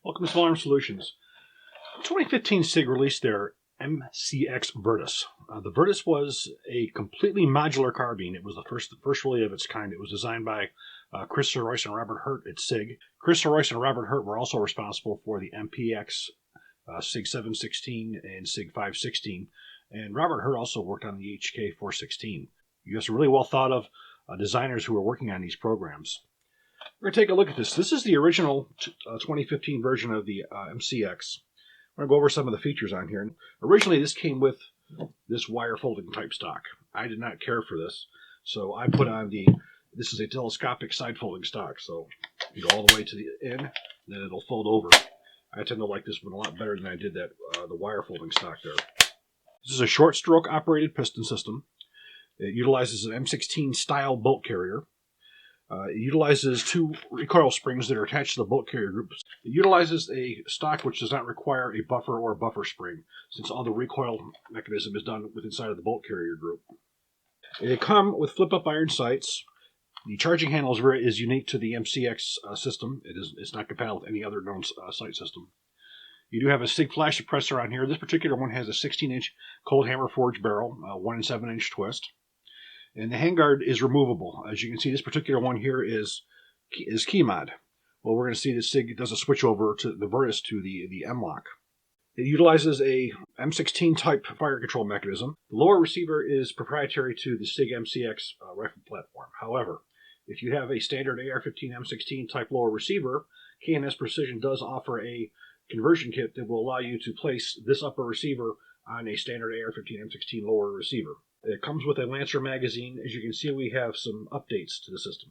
Welcome to Small Arms Solutions. 2015 SIG released their MCX Virtus. The Virtus was a completely modular carbine. It was the first really of its kind. It was designed by Chris Royce and Robert Hurt at SIG. Chris Royce and Robert Hurt were also responsible for the MPX SIG 716 and SIG 516, and Robert Hurt also worked on the HK 416. You have some really well thought of designers who were working on these programs. We're going to take a look at this. This is the original 2015 version of the MCX. I'm going to go over some of the features on here. Originally, this came with this wire folding type stock. I did not care for this, so I put on this is a telescopic side folding stock, so you go all the way to the end, then it'll fold over. I tend to like this one a lot better than I did that the wire folding stock there. This is a short stroke operated piston system. It utilizes an M16 style bolt carrier. It utilizes two recoil springs that are attached to the bolt carrier group. It utilizes a stock which does not require a buffer or a buffer spring, since all the recoil mechanism is done with inside of the bolt carrier group. They come with flip-up iron sights. The charging handle is unique to the MCX system. It's not compatible with any other known sight system. You do have a SIG flash suppressor on here. This particular one has a 16-inch cold hammer forged barrel, 1 7-inch twist. And the handguard is removable. As you can see, this particular one here is key mod. Well, we're going to see that SIG does a switch over to the Virtus to the M-lock. It utilizes a M16 type fire control mechanism. The lower receiver is proprietary to the SIG MCX rifle platform. However, if you have a standard AR-15 M16 type lower receiver, K&S Precision does offer a conversion kit that will allow you to place this upper receiver on a standard AR-15 M16 lower receiver. It comes with a Lancer magazine. As you can see, we have some updates to the system.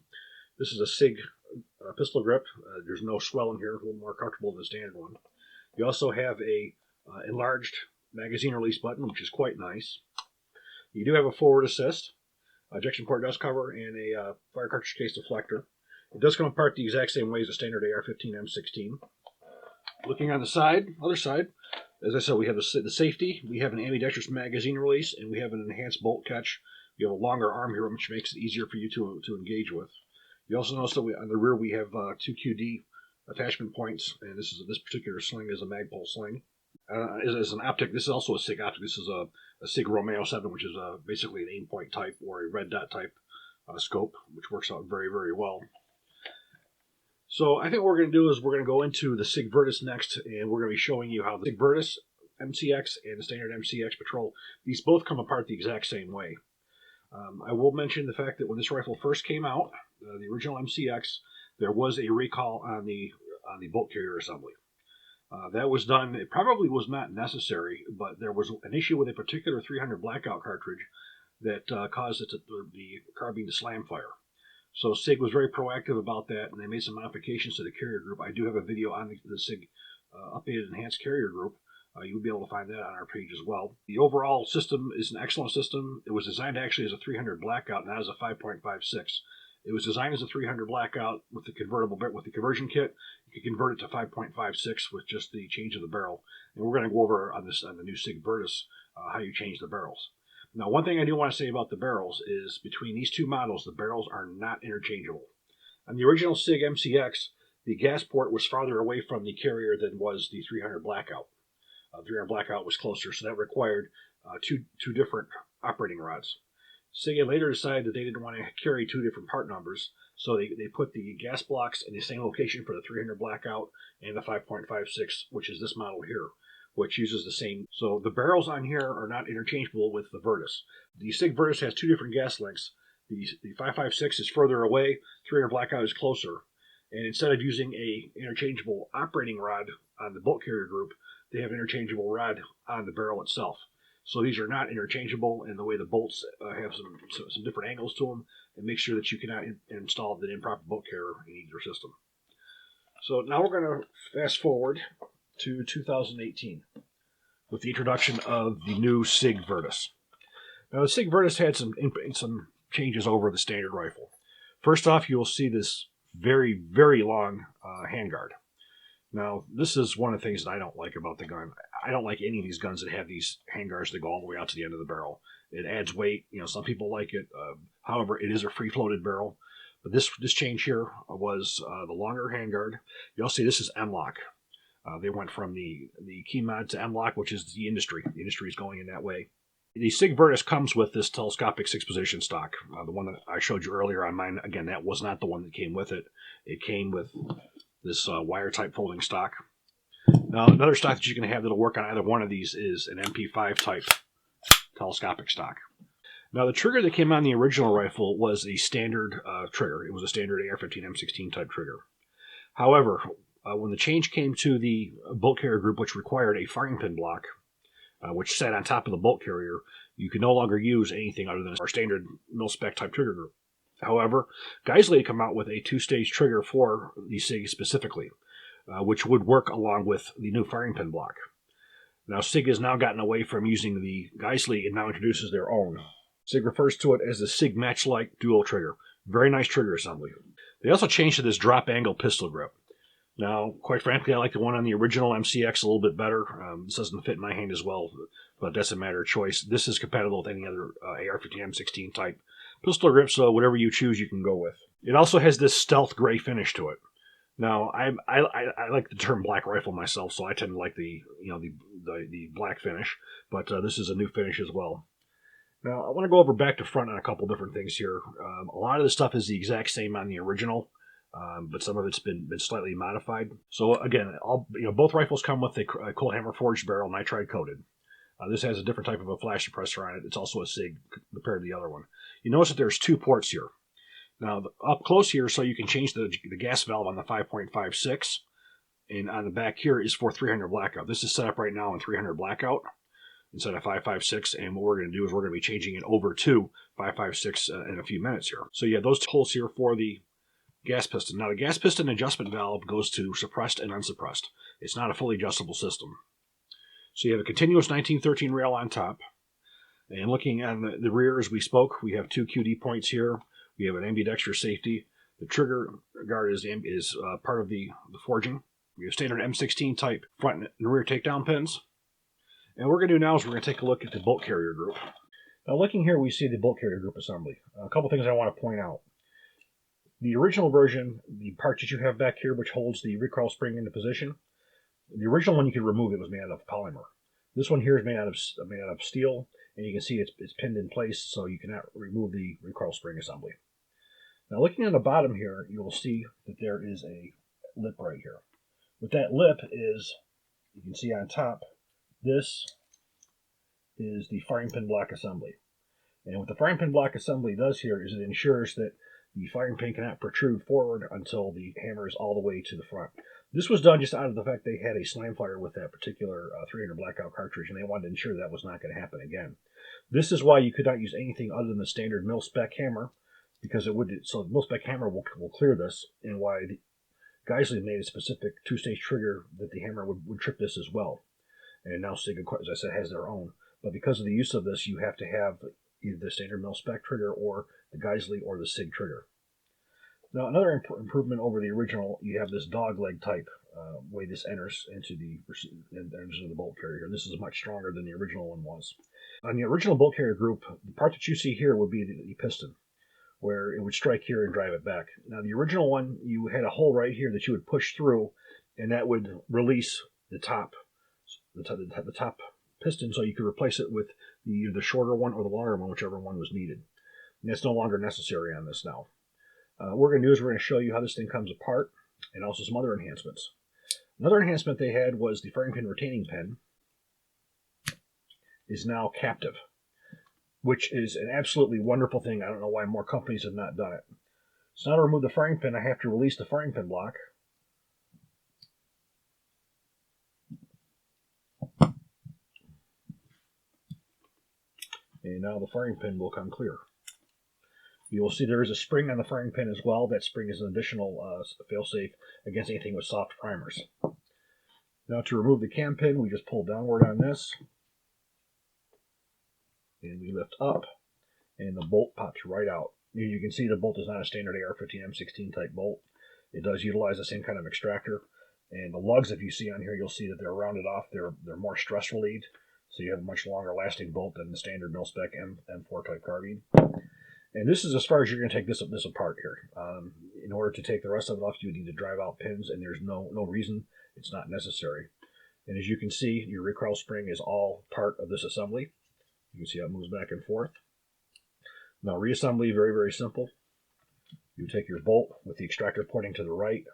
This is a SIG pistol grip. There's no swell in here, a little more comfortable than the standard one. You also have a enlarged magazine release button, which is quite nice. You do have a forward assist, ejection port dust cover, and a fire cartridge case deflector. It does come apart the exact same way as a standard AR-15 M16. Looking on the other side, as I said, we have the safety, we have an ambidextrous magazine release, and we have an enhanced bolt catch. We have a longer arm here, which makes it easier for you to engage with. You also notice that on the rear we have two QD attachment points, and this particular sling is a Magpul sling. As an optic, this is also a SIG optic. This is a SIG Romeo 7, which is basically an aim point type or a red dot type scope, which works out very, very well. So I think what we're going to do is we're going to go into the SIG Virtus next, and we're going to be showing you how the SIG Virtus MCX and the standard MCX Patrol, these both come apart the exact same way. I will mention the fact that when this rifle first came out, the original MCX, there was a recall on the bolt carrier assembly. That was done, it probably was not necessary, but there was an issue with a particular 300 blackout cartridge that caused the carbine to slam fire. So SIG was very proactive about that, and they made some modifications to the carrier group. I do have a video on the SIG updated enhanced carrier group. You'll be able to find that on our page as well. The overall system is an excellent system. It was designed actually as a 300 blackout, not as a 5.56. It was designed as a 300 blackout with the conversion kit. You can convert it to 5.56 with just the change of the barrel. And we're going to go over on the new SIG Virtus how you change the barrels. Now, one thing I do want to say about the barrels is between these two models, the barrels are not interchangeable. On the original SIG MCX, the gas port was farther away from the carrier than was the 300 blackout. 300 blackout was closer, so that required two different operating rods. SIG later decided that they didn't want to carry two different part numbers, so they put the gas blocks in the same location for the 300 blackout and the 5.56, which is this model here, which uses the same. So the barrels on here are not interchangeable with the Virtus. The SIG Virtus has two different gas lengths. The 5.56 is further away, 300 blackout is closer. And instead of using a interchangeable operating rod on the bolt carrier group, they have an interchangeable rod on the barrel itself. So these are not interchangeable, and the way the bolts have some different angles to them, and make sure that you cannot install the improper bolt carrier in either system. So now we're going to fast forward to 2018 with the introduction of the new SIG Virtus. Now the SIG Virtus had some changes over the standard rifle. First off, you will see this very, very long handguard. Now, this is one of the things that I don't like about the gun. I don't like any of these guns that have these handguards that go all the way out to the end of the barrel. It adds weight. Some people like it. However, it is a free-floated barrel. But this change here was the longer handguard. You'll see this is M-lock. They went from the key mod to M-lock, which is the industry. The industry is going in that way. The Sig Virtus comes with this telescopic 6-position stock. The one that I showed you earlier on mine, again, that was not the one that came with it. It came with this wire-type folding stock. Now, another stock that you can have that'll work on either one of these is an MP5 type telescopic stock. Now, the trigger that came on the original rifle was a standard trigger. It was a standard AR-15 M16 type trigger. However, when the change came to the bolt carrier group, which required a firing pin block, which sat on top of the bolt carrier, you could no longer use anything other than our standard mil-spec type trigger group. However, Geisley had come out with a 2-stage trigger for the SIG specifically, which would work along with the new firing pin block. Now, SIG has now gotten away from using the Geisley and now introduces their own. SIG refers to it as the SIG Match-like dual trigger. Very nice trigger assembly. They also changed to this drop angle pistol grip. Now, quite frankly, I like the one on the original MCX a little bit better. This doesn't fit in my hand as well, but that's a matter of choice. This is compatible with any other AR-15 M16 type pistol grip, so whatever you choose, you can go with. It also has this stealth gray finish to it. Now, I like the term black rifle myself, so I tend to like the black finish, but this is a new finish as well. Now, I want to go over back to front on a couple different things here. A lot of this stuff is the exact same on the original, but some of it's been slightly modified. So again, both rifles come with a cold hammer forged barrel, nitride coated. This has a different type of a flash suppressor on it. It's also a SIG compared to the other one. You notice that there's 2 ports here. Now, up close here, so you can change the gas valve on the 5.56, and on the back here is for 300 blackout. This is set up right now in 300 blackout instead of 5.56, and what we're going to do is we're going to be changing it over to 5.56 in a few minutes here. So yeah, those holes here for the gas piston. Now, the gas piston adjustment valve goes to suppressed and unsuppressed. It's not a fully adjustable system. So you have a continuous 1913 rail on top, and looking on the rear as we spoke, we have 2 QD points here. We have an ambidextrous safety. The trigger guard is part of the forging. We have standard M16 type front and rear takedown pins. And what we're going to do now is we're going to take a look at the bolt carrier group. Now, looking here, we see the bolt carrier group assembly. A couple things I want to point out. The original version, the part that you have back here, which holds the recoil spring into position, the original one you could remove. It was made out of polymer. This one here is made out of steel, and you can see it's pinned in place, so you cannot remove the recoil spring assembly. Now, looking on the bottom here, you will see that there is a lip right here. What that lip is, you can see on top, this is the firing pin block assembly. And what the firing pin block assembly does here is it ensures that the firing pin cannot protrude forward until the hammer is all the way to the front. This was done just out of the fact they had a slime fire with that particular 300 blackout cartridge, and they wanted to ensure that was not going to happen again. This is why you could not use anything other than the standard mil-spec hammer, because it would. So the mil-spec hammer will clear this, and why the Geisley made a specific 2-stage trigger that the hammer would trip this as well. And now SIG, as I said, has their own. But because of the use of this, you have to have either the standard mil-spec trigger or the Geisley or the SIG trigger. Now, another improvement over the original, you have this dog leg type way this enters into the bolt carrier. This is much stronger than the original one was. On the original bolt carrier group, the part that you see here would be the piston, where it would strike here and drive it back. Now, the original one, you had a hole right here that you would push through, and that would release the top piston, so you could replace it with either the shorter one or the longer one, whichever one was needed. And that's no longer necessary on this now. What we're going to do is we're going to show you how this thing comes apart, and also some other enhancements. Another enhancement they had was the firing pin retaining pin is now captive, which is an absolutely wonderful thing. I don't know why more companies have not done it. So now to remove the firing pin, I have to release the firing pin block. And now the firing pin will come clear. You will see there is a spring on the firing pin as well. That spring is an additional fail-safe against anything with soft primers. Now to remove the cam pin, we just pull downward on this. And we lift up, and the bolt pops right out. You can see the bolt is not a standard AR-15 M16 type bolt. It does utilize the same kind of extractor. And the lugs, if you see on here, you'll see that they're rounded off. They're more stress relieved, so you have a much longer lasting bolt than the standard mil-spec M4 type carbine. And this is as far as you're going to take this apart here. in order to take the rest of it off, you would need to drive out pins, and there's no reason. It's not necessary. And as you can see, your recoil spring is all part of this assembly. You can see how it moves back and forth. Now, reassembly, very, very simple. You take your bolt with the extractor pointing to the right,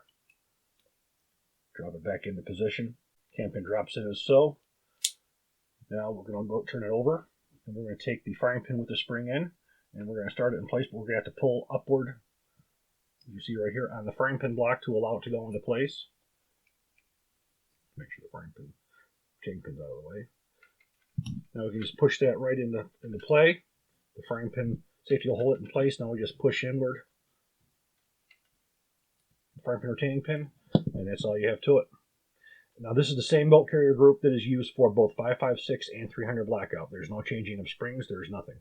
drop it back into position. Cam pin drops in as so. Now we're going to go turn it over, and we're going to take the firing pin with the spring in, and we're going to start it in place, but we're going to have to pull upward, you see right here, on the firing pin block to allow it to go into place. Make sure the firing pin, chain pin's out of the way. Now we can just push that right into play. The firing pin safety will hold it in place. Now we just push inward. The firing pin retaining pin, and that's all you have to it. Now this is the same bolt carrier group that is used for both 5.56 and 300 blackout. There's no changing of springs. There's nothing.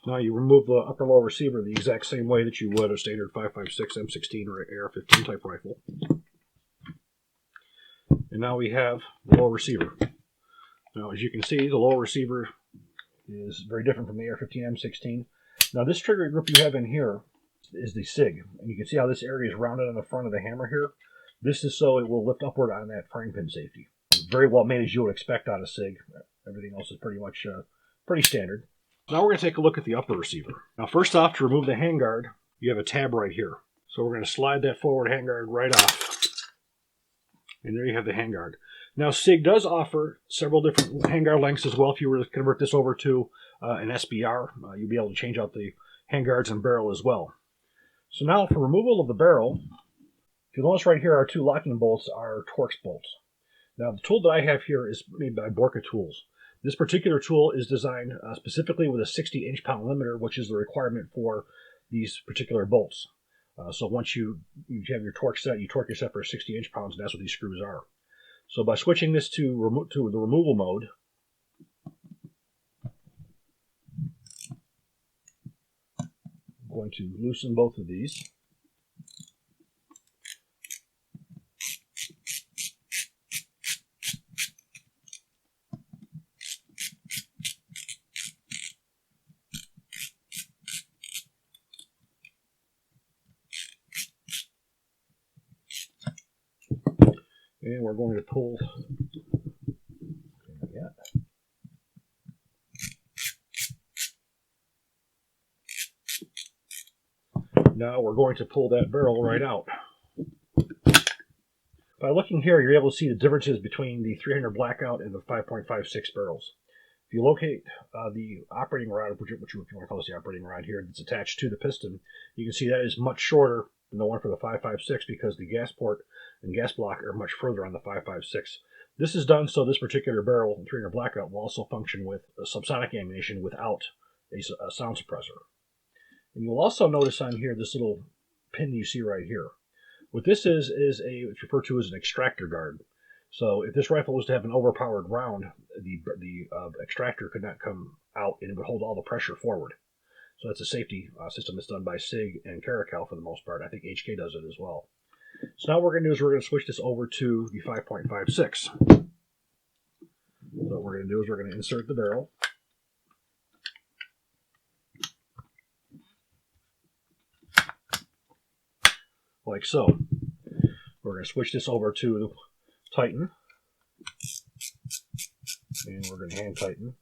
Now you remove the upper lower receiver the exact same way that you would a standard 5.56 M16 or AR-15 type rifle. And now we have the lower receiver. Now, as you can see, the lower receiver is very different from the AR-15 M16. Now, this trigger grip you have in here is the Sig. And you can see how this area is rounded on the front of the hammer here. This is so it will lift upward on that firing pin safety. It's very well made, as you would expect out of Sig. Everything else is pretty much pretty standard. Now we're going to take a look at the upper receiver. Now, first off, to remove the handguard, you have a tab right here. So we're going to slide that forward handguard right off. And there you have the handguard. Now, Sig does offer several different handguard lengths as well. If you were to convert this over to an SBR, you'll be able to change out the handguards and barrel as well. So now, for removal of the barrel, if you notice right here, our two locking bolts are Torx bolts. Now, the tool that I have here is made by Borka Tools. This particular tool is designed specifically with a 60 inch-pound limiter, which is the requirement for these particular bolts. So once you have your torque set, you torque your set for 60 inch-pounds, and that's what these screws are. So by switching this to the removal mode, I'm going to loosen both of these. And we're going to pull Now we're going to pull that barrel right out. By looking here, you're able to see the differences between the 300 blackout and the 5.56 barrels. If you locate the operating rod, which if you want to call this the operating rod here, that's attached to the piston, you can see that is much shorter than the one for the 5.56 because the gas port and gas block are much further on the 5.56. This is done so this particular barrel, 300 blackout, will also function with a subsonic ammunition without a sound suppressor. And you'll also notice on here this little pin you see right here. What this is it's referred to as an extractor guard. So if this rifle was to have an overpowered round, the extractor could not come out and it would hold all the pressure forward. So that's a safety system that's done by Sig and Caracal for the most part. I think HK does it as well. So now what we're going to do is we're going to switch this over to the 5.56. So what we're going to do is we're going to insert the barrel. Like so. We're going to switch this over to tighten. And we're going to hand tighten.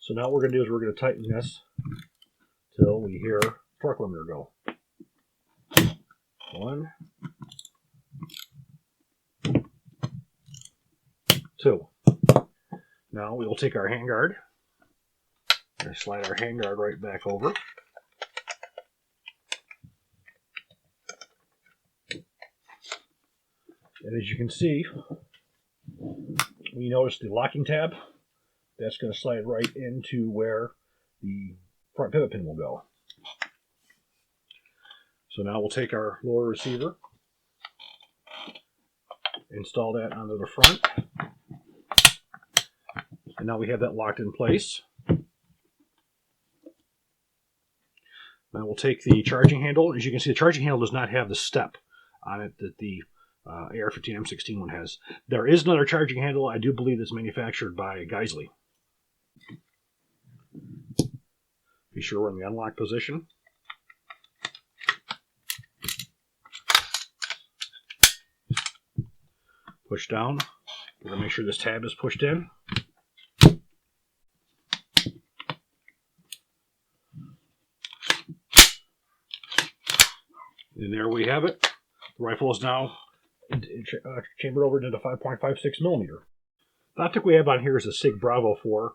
So now what we're going to do is we're going to tighten this till we hear torque limiter go. 1, 2. Now we will take our handguard and slide our handguard right back over. And as you can see, we notice the locking tab. That's going to slide right into where the front pivot pin will go. So now we'll take our lower receiver, install that onto the front, and now we have that locked in place. Now we'll take the charging handle. As you can see, the charging handle does not have the step on it that the AR-15 M16 one has. There is another charging handle. I do believe it's manufactured by Geisley. Be sure we're in the unlock position. Push down. We're going to make sure this tab is pushed in. And there we have it. The rifle is now chambered over into 5.56 millimeter. The optic we have on here is a Sig Bravo 4.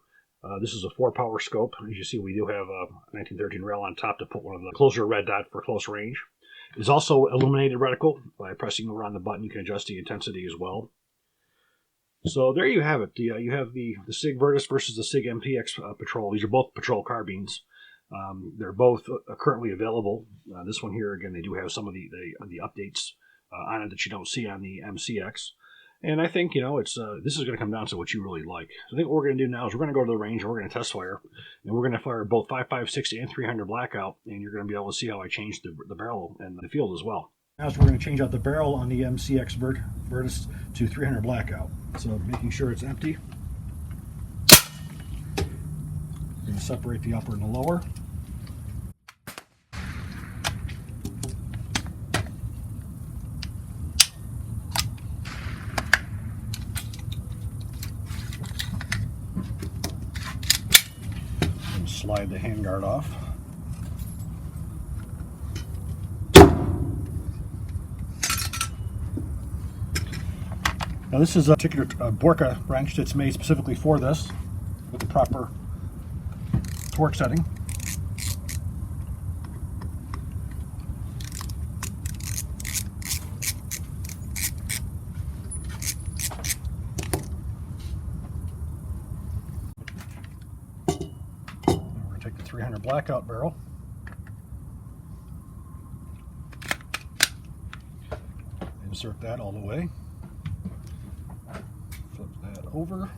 This is a 4-power scope. As you see, we do have a 1913 rail on top to put one of the closer red dot for close range. It's also illuminated reticle. By pressing over on the button, you can adjust the intensity as well. So there you have it. You have the Sig Virtus versus the Sig MCX Patrol. These are both patrol carbines. They're both currently available. This one here, again, they do have some of the updates on it that you don't see on the MCX. And I think, it's this is going to come down to what you really like. So I think what we're going to do now is we're going to go to the range and we're going to test fire. And we're going to fire both 5.56 and 300 blackout. And you're going to be able to see how I changed the barrel and the field as well. Now we're going to change out the barrel on the MCX Virtus to 300 blackout. So making sure it's empty. We're going to separate the upper and the lower. And slide the handguard off. Now this is a particular Borka wrench that's made specifically for this, with the proper torque setting. We're going to take the 300 blackout barrel. Insert that all the way. Flip that over.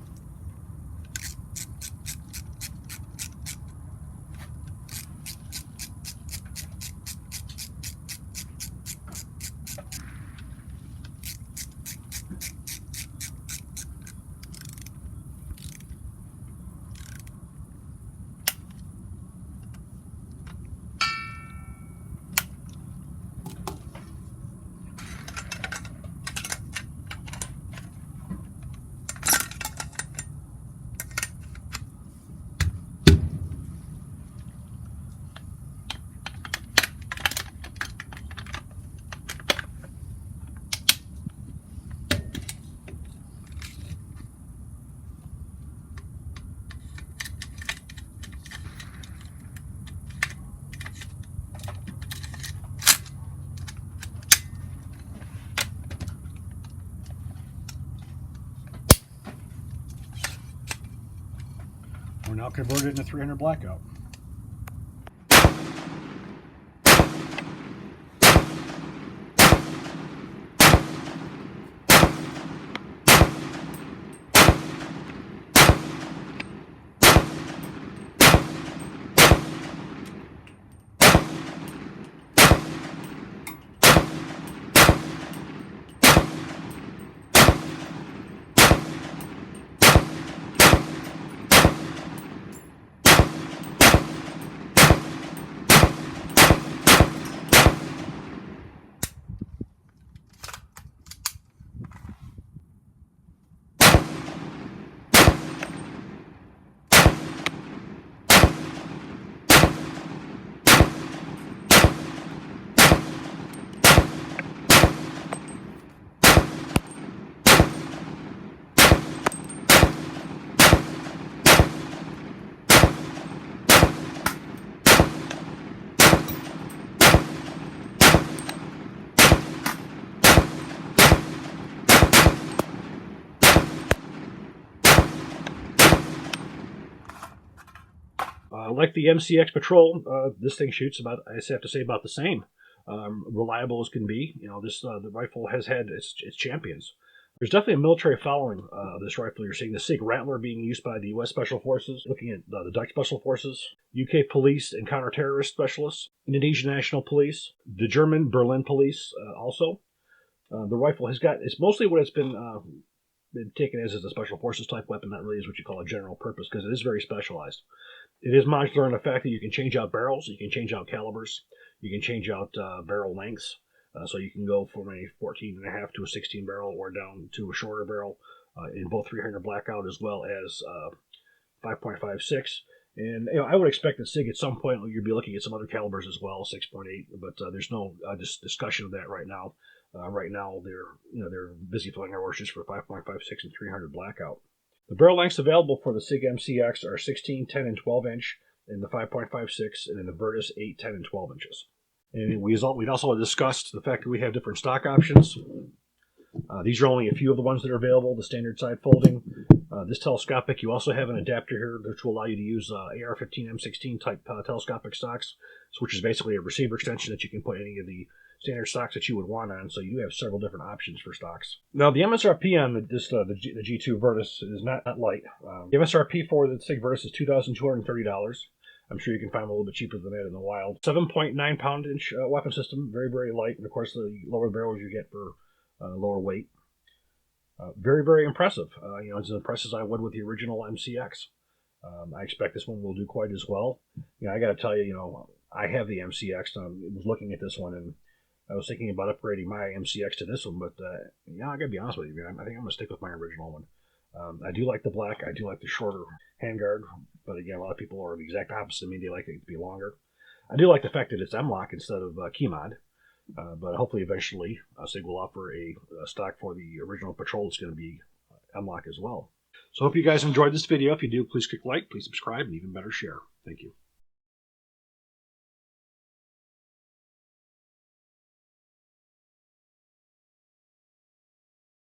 We're now converted into 300 blackout. Like the MCX Patrol, this thing shoots about, I have to say, about the same. Reliable as can be. The rifle has had its champions. There's definitely a military following of this rifle. You're seeing the Sig Rattler being used by the U.S. Special Forces, looking at the Dutch Special Forces, UK Police and Counter-Terrorist Specialists, Indonesian National Police, the German Berlin Police also. The rifle it's mostly what it's been taken as a special forces type weapon. That really is what you call a general purpose, because it is very specialized. It is modular in the fact that you can change out barrels, you can change out calibers, you can change out barrel lengths. So you can go from a 14.5 to a 16 barrel, or down to a shorter barrel in both 300 blackout as well as 5.56. And I would expect that SIG at some point you'll be looking at some other calibers as well, 6.8. But there's no discussion of that right now. Right now they're busy filling our orders for 5.56 and 300 blackout. The barrel lengths available for the Sig MCX are 16, 10, and 12 inch in the 5.56, and in the Virtus 8, 10, and 12 inches. And we'd also discussed the fact that we have different stock options. These are only a few of the ones that are available. The standard side folding, this telescopic. You also have an adapter here which will allow you to use AR-15 M16 type telescopic stocks, which is basically a receiver extension that you can put any of the standard stocks that you would want on. So you have several different options for stocks. Now the MSRP on the G2 Virtus is not light. The MSRP for the Sig Virtus is $2,230. I'm sure you can find them a little bit cheaper than that in the wild. 7.9 pound inch weapon system, very, very light. And of course, the lower barrels you get for lower weight. Very, very impressive. As impressive as I would with the original MCX. I expect this one will do quite as well. I got to tell you, I have the MCX. I was looking at this one, and I was thinking about upgrading my MCX to this one, but I got to be honest with you, man. I think I'm going to stick with my original one. I do like the black. I do like the shorter handguard, but again, a lot of people are the exact opposite of me. They like it to be longer. I do like the fact that it's M-LOK instead of key mod, but hopefully eventually SIG will offer a stock for the original Patrol that's going to be M-LOK as well. So I hope you guys enjoyed this video. If you do, please click like, please subscribe, and even better, share. Thank you.